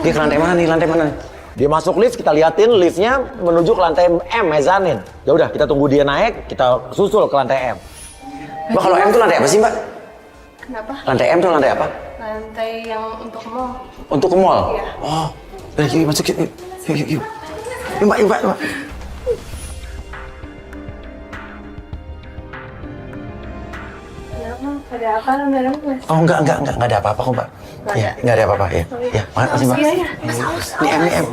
Dia ke lantai mana nih? Lantai mana nih? Dia masuk lift, kita liatin liftnya menuju ke lantai M, mezanin. Ya udah, kita tunggu dia naik, kita susul ke lantai M. Mbak, kalau M itu lantai apa sih, Mbak? Kenapa? Lantai M itu lantai apa? Lantai yang untuk mall. Untuk ke mall? Iya. Oh, yuk masuk yuk. Yuk. Yuk, Mbak. Ada apa dalam Mas? Oh, enggak ada apa-apa kok, Mbak. Iya, enggak ada apa-apa ya. Ya, makasih, Mbak. Ini M.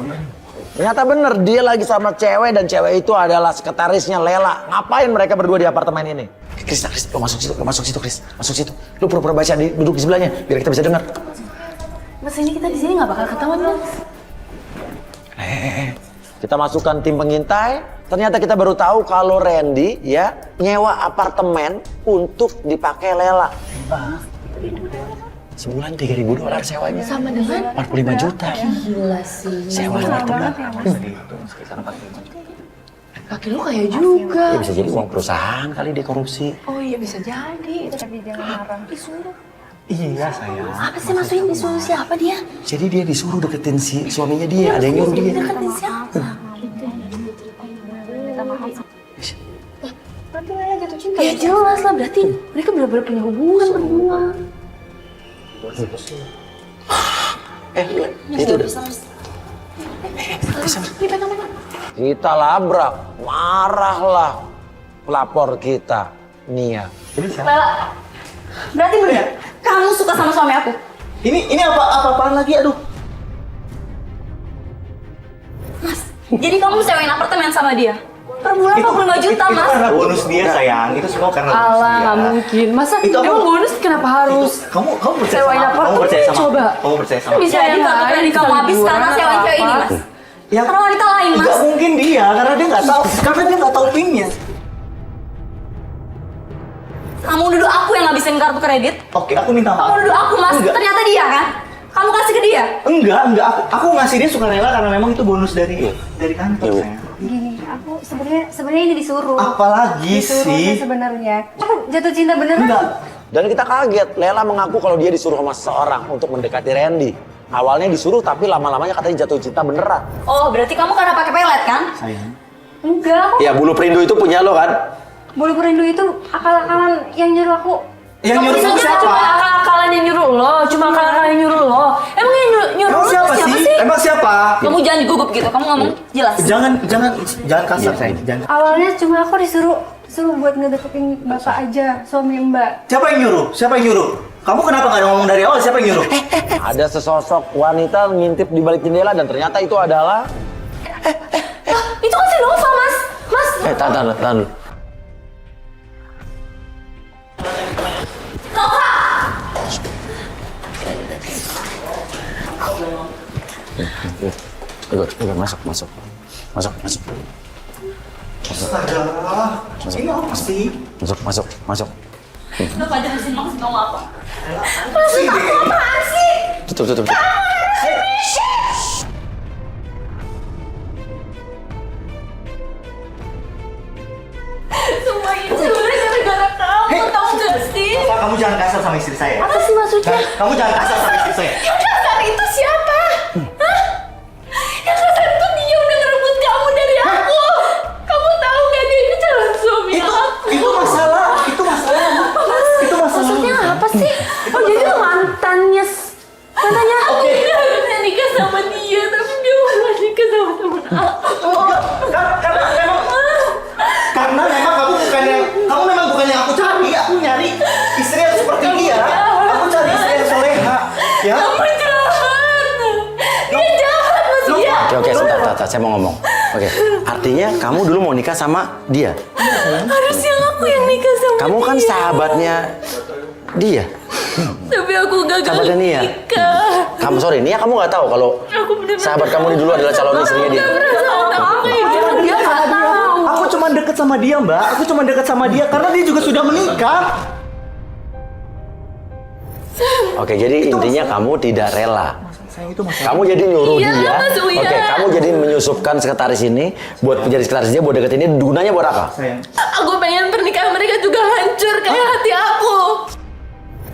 Ternyata bener, dia lagi sama cewek dan cewek itu adalah sekretarisnya Lela. Ngapain mereka berdua di apartemen ini? Kris, lo masuk situ, Kris. Masuk situ. Lo pura-pura baca, duduk di sebelahnya, biar kita bisa dengar. Mas, ini kita di sini nggak bakal ketahuan, Mas. Kita masukkan tim pengintai. Ternyata kita baru tahu kalau Randy ya nyewa apartemen untuk dipakai Lela. Sebulan $3.000 sewanya. Sama dengan 45 juta. gila sih. Sewa apartemen. Pakai lu kayak juga. Ya bisa jadi uang perusahaan kali dia korupsi. Oh iya bisa jadi. Tapi jangan marah. Disuruh. Iya sayang. Apa sih masukin disuruh siapa dia? Jadi dia disuruh deketin si suaminya dia. Ada yang nyuruh dia. Deketin siapa? Berarti Lea jatuh cinta. Ya jelas lah, berarti mereka benar-benar punya hubungan berdua. Itu udah. Kita labrak, marahlah pelapor kita, Nia. Lela, berarti benar kamu suka sama suami aku? Ini apaan lagi, aduh. Mas, jadi kamu sewain apartemen sama dia? Per bulan 45 juta, Mas. Itu karena bonus dia, sayang. Itu semua karena bonus dia. Alah, nggak mungkin. Masa Itu apa? emang bonus kenapa harus? Kamu percaya Sewain sama aku? apartemen, Kamu percaya sama coba. aku? Kamu percaya sama aku? Bisa jadi kartu kredit kamu habis karena sewain cewek ini, Mas. Ya, Karena wanita lain, Mas. nggak mungkin dia, karena dia nggak tahu pinnya. Kamu nuduh aku yang ngabisin kartu kredit? Oke, aku minta Kamu maaf. nuduh aku, Mas. Enggak. Ternyata dia kan? Kamu kasih ke dia? Enggak. Aku ngasih dia sukarela karena memang itu bonus dari kantor, sayang. Gini, aku sebenarnya ini disuruh. Apalagi Disuruhnya sih? sebenarnya. Aku jatuh cinta beneran. Enggak. Dan kita kaget, Lela mengaku kalau dia disuruh sama seseorang untuk mendekati Randy. Awalnya disuruh tapi lama-lamanya katanya jatuh cinta beneran. Oh, berarti kamu karena pakai pelet kan? Sayang. Enggak, aku Ya bulu perindu itu punya lo kan? bulu perindu itu akal-akalan yang nyuruh aku. Yang Kamu nyuruh bisa siapa? cuma akal-akalan yang nyuruh lo, cuma akal-akalan yang nyuruh lo. Emang yang nyuruh Emang lo siapa sih? Emang siapa? Kamu jangan gugup gitu, kamu ngomong jelas. Jangan kasar, sayang. Jangan. Awalnya cuma aku disuruh buat ngedeketin bapak aja, suami Mbak. Siapa yang nyuruh? Kamu kenapa nggak ngomong dari awal? Siapa yang nyuruh? Ada sesosok wanita ngintip di balik jendela dan ternyata itu adalah... Itu kan si Nova, Mas. Mas, Tahan dulu. Nova! Ikut, masuk. Astaga. Ini apa sih? Masuk. Nova jelasin maksud kamu apa? Maksud aku apaan sih? Tutup. Semua ini sebenarnya gara-gara kamu, tahu gak sih? Pak, kamu jangan kasar sama istri saya. Apa sih maksudnya? Kamu jangan kasar sama istri saya. Yang kasar itu siapa? Hah? Yang kasar itu dia udah ngerebut kamu dari aku. Kamu tahu gak dia ini calon suami aku? Itu masalah. Maksudnya apa sih? Oh, jadi lu mantannya Aku ini harusnya nikah sama dia, tapi dia malah nikah sama temen aku. Karena memang kamu memang bukan yang aku cari. Aku nyari istri yang seperti dia. Aku cari istri yang soleha. Ya. Kamu jahat. Dia jahat, Mas. Dia. Oke, sebentar, saya mau ngomong. Oke, artinya kamu dulu mau nikah sama dia? Harusnya aku yang nikah sama Kamu kan dia. sahabatnya dia. Tapi aku gagal Sahabatnya Nia. nikah. Kamu Nia, kamu nggak tahu kalau Aku bener-bener sahabat kamu ini dulu adalah calon istrinya dia. Dia nggak tahu. Aku cuma deket sama dia, Mbak. Aku cuma deket sama dia karena dia juga sudah menikah. Oke, jadi intinya kamu tidak rela. Sayang, itu masalah. Kamu jadi nyuruh Iya, dia. Mas Uya. Oke, kamu jadi menyusupkan sekretaris ini buat menjadi sekretaris dia buat deketin dia. Gunanya buat apa? Sayang. Aku pengen pernikahan mereka juga hancur kayak hati aku.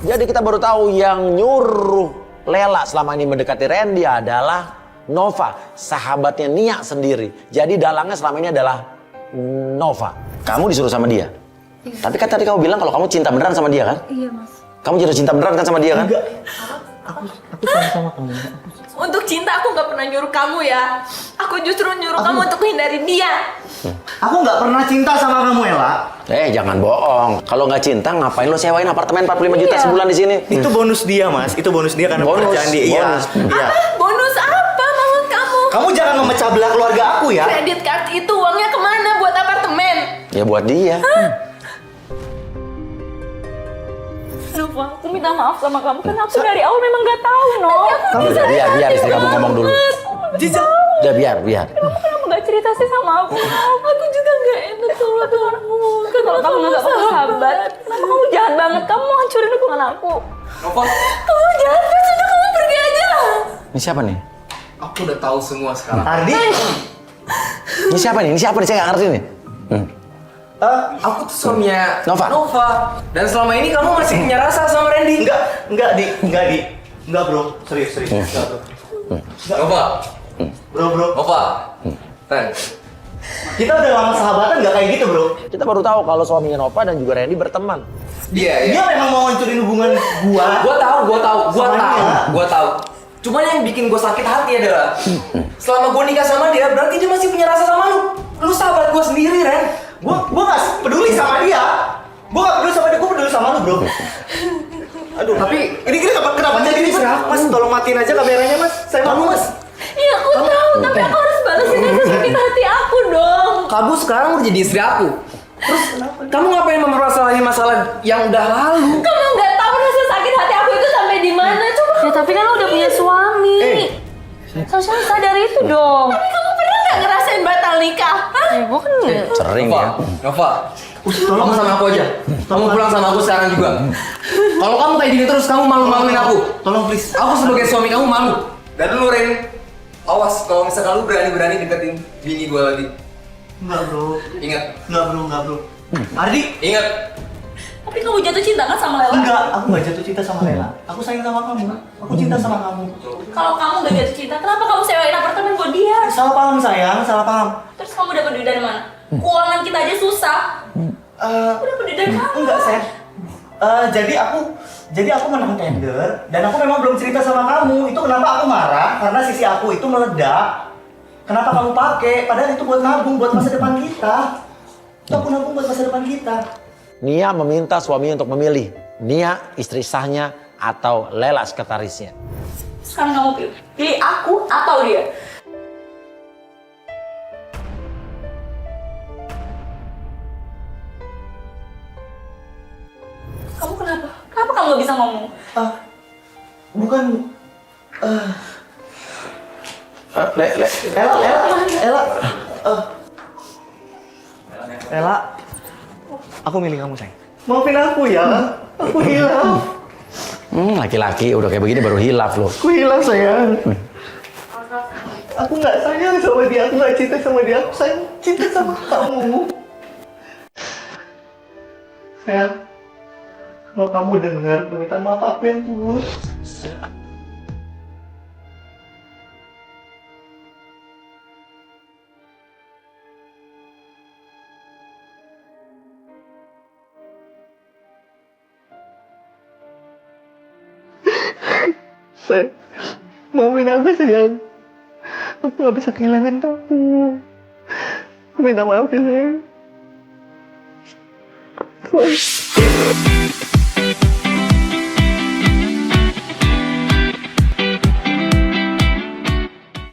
Jadi kita baru tahu yang nyuruh Lela selama ini mendekati Randy adalah Nova, sahabatnya Nia sendiri. Jadi dalangnya selama ini adalah Nova. Kamu disuruh sama dia. Iya. Tapi kan tadi kamu bilang kalau kamu cinta beneran sama dia kan? Iya mas. Kamu jatuh cinta beneran kan sama dia kan? Enggak. Aku sayang sama kamu. Untuk cinta aku nggak pernah nyuruh kamu ya. Aku justru nyuruh kamu untuk menghindari dia. Aku nggak pernah cinta sama kamu, Ella. Jangan bohong. Kalau nggak cinta ngapain lo sewain apartemen 45 juta sebulan di sini? Itu bonus dia, Mas. Itu bonus dia karena Bonus, pekerjaan dia. Iya. bonus. Iya. Bonus apa maksud kamu? Kamu jangan memecah belah keluarga aku ya. Kredit card itu uangnya kemana buat apartemen? Ya buat dia. Nova, aku minta maaf sama kamu karena aku dari awal memang gak tahu, no. Biar istri kamu ngomong dulu. Jiza. Udah biar. Kamu gak cerita sih sama aku? Aku juga nggak enak sama kamu. Kalau kamu gak punya sahabat, kenapa kamu jahat banget? Kamu mau hancurin hubungan aku. Nova, Kamu jahat, sudah kamu pergi aja. Ini siapa nih? aku udah tahu semua sekarang. Ardi. Ini siapa nih? Saya nggak ngerti nih. Aku tuh suaminya Nova. Dan selama ini kamu masih punya rasa sama Randy. Enggak, Di. Enggak, Bro. Serius. Enggak, Bro. Nova, Bro. Nova, Ren. Kita udah lama sahabatan nggak kayak gitu, Bro. Kita baru tahu kalau suaminya Nova dan juga Randy berteman. Iya. Dia memang mau hancurin hubungan gua. Gua tahu. Cuman yang bikin gue sakit hati adalah selama gue nikah sama dia, berarti dia masih punya rasa sama lu. Lu sahabat gue sendiri, Ren. Gua nggak peduli sama dia. Gua nggak peduli sama dia. Gua peduli sama lu, Bro. Aduh, tapi ini kenapa jadi ini, Mas? Tolong matiin aja kameranya, Mas. Saya mau, Mas. Iya aku tahu, tapi aku harus balasin rasa sakit hati aku dong. Kamu sekarang udah jadi istri aku. Terus kamu ngapain mempermasalahin masalah yang udah lalu? Kamu nggak tahu rasa sakit hati aku itu sampai di mana. Coba Ya tapi kan lo udah punya suami. Seharusnya lo sadar itu dong. kamu pernah nggak ngerasain batal nikah? Hah? Ya gue kan Sering ya. Nova, kamu sama aku aja. Kamu pulang sama aku sekarang juga. Kalau kamu kayak gini terus, kamu malu-maluin aku. Tolong, please. Aku sebagai suami kamu malu. Dan lu, Ren, awas kalau misalkan lu berani-berani deketin bini gue lagi. Enggak, Bro. Ingat, Enggak, Bro. Ardi. ingat. Tapi kamu jatuh cinta kan sama Lela? Enggak, aku nggak jatuh cinta sama Lela. Aku sayang sama kamu. Aku cinta sama kamu. Kalau kamu nggak jatuh cinta, kenapa kamu sewain apartemen buat dia? Salah paham, sayang. Salah paham. Terus kamu dapat duit dari mana? Keuangan kita aja susah. Aku dapat duit dari kamu. Enggak, sayang. Jadi aku menang tender dan aku memang belum cerita sama kamu. Itu kenapa aku marah? Karena sisi aku itu meledak. Kenapa kamu pakai? Padahal itu buat nabung, buat masa depan kita. Itu aku nabung buat masa depan kita. Nia meminta suaminya untuk memilih Nia istri sahnya atau Lela sekretarisnya. Sekarang kamu pilih. Pilih aku atau dia. Kamu kenapa? Kenapa kamu gak bisa ngomong? Bukan. Ella. Aku milih kamu, sayang. Maafin aku ya. Aku hilaf. Laki-laki udah kayak begini baru hilaf loh. Aku hilaf, sayang. Aku nggak sayang sama dia. Aku nggak cinta sama dia. Aku sayang cinta sama kamu. Sayang. Kalau kamu dengar permintaan maaf aku yang tulus. Sayang, maafin aku, sayang. Aku gak bisa kehilangan kamu. Aku minta maaf ya, sayang.